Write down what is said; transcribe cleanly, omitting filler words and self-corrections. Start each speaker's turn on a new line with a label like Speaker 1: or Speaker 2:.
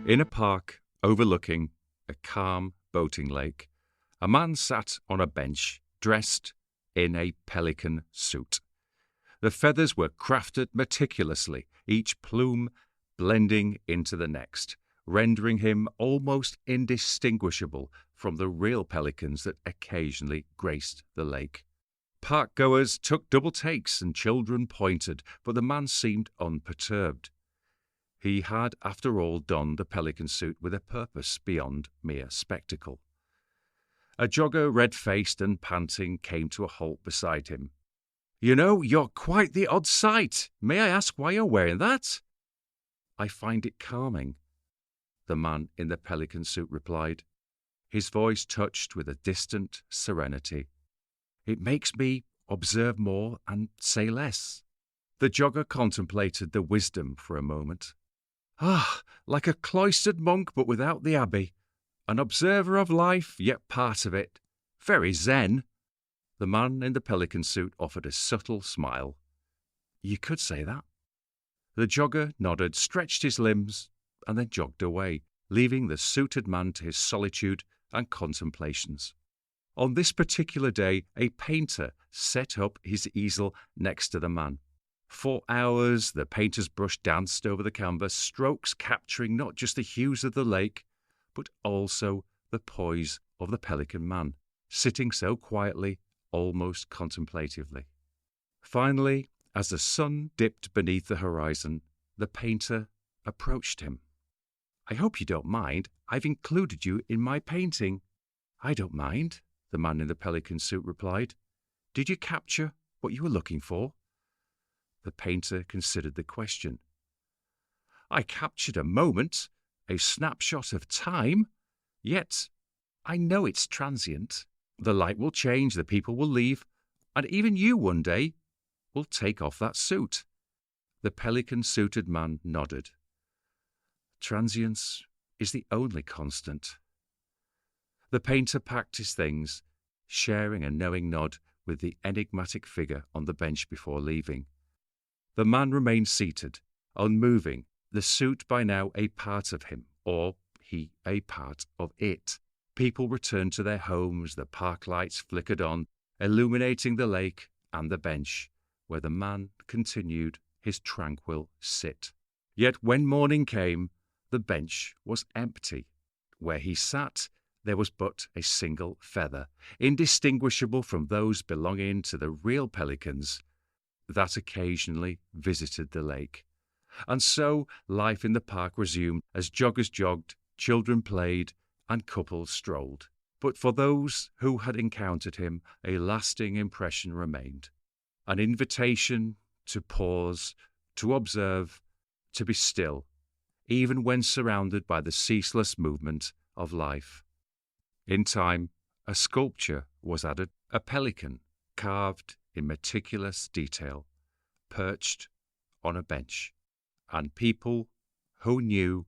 Speaker 1: In a park overlooking a calm boating lake, a man sat on a bench dressed in a pelican suit. The feathers were crafted meticulously, each plume blending into the next, rendering him almost indistinguishable from the real pelicans that occasionally graced the lake. Park-goers took double takes and children pointed, but the man seemed unperturbed. He had, after all, donned the pelican suit with a purpose beyond mere spectacle. A jogger, red-faced and panting, came to a halt beside him. "You know, you're quite the odd sight. May I ask why you're wearing that?" "I find it calming," the man in the pelican suit replied, his voice touched with a distant serenity. "It makes me observe more and say less." The jogger contemplated the wisdom for a moment. "Ah, like a cloistered monk but without the abbey. An observer of life, yet part of it. Very zen." The man in the pelican suit offered a subtle smile. "You could say that." The jogger nodded, stretched his limbs, and then jogged away, leaving the suited man to his solitude and contemplations. On this particular day, a painter set up his easel next to the man. For hours, the painter's brush danced over the canvas, strokes capturing not just the hues of the lake, but also the poise of the pelican man, sitting so quietly, almost contemplatively. Finally, as the sun dipped beneath the horizon, the painter approached him. "I hope you don't mind. I've included you in my painting." "I don't mind," the man in the pelican suit replied. "Did you capture what you were looking for?" The painter considered the question. "I captured a moment, a snapshot of time, yet I know it's transient. The light will change, the people will leave, and even you one day will take off that suit." The pelican-suited man nodded. "Transience is the only constant." The painter packed his things, sharing a knowing nod with the enigmatic figure on the bench before leaving. The man remained seated, unmoving, the suit by now a part of him, or he a part of it. People returned to their homes, the park lights flickered on, illuminating the lake and the bench, where the man continued his tranquil sit. Yet when morning came, the bench was empty. Where he sat, there was but a single feather, indistinguishable from those belonging to the real pelicans that occasionally visited the lake. And so life in the park resumed as joggers jogged, children played, and couples strolled. But for those who had encountered him, a lasting impression remained. An invitation to pause, to observe, to be still, even when surrounded by the ceaseless movement of life. In time, a sculpture was added, a pelican carved in meticulous detail, perched on a bench, and people who knew.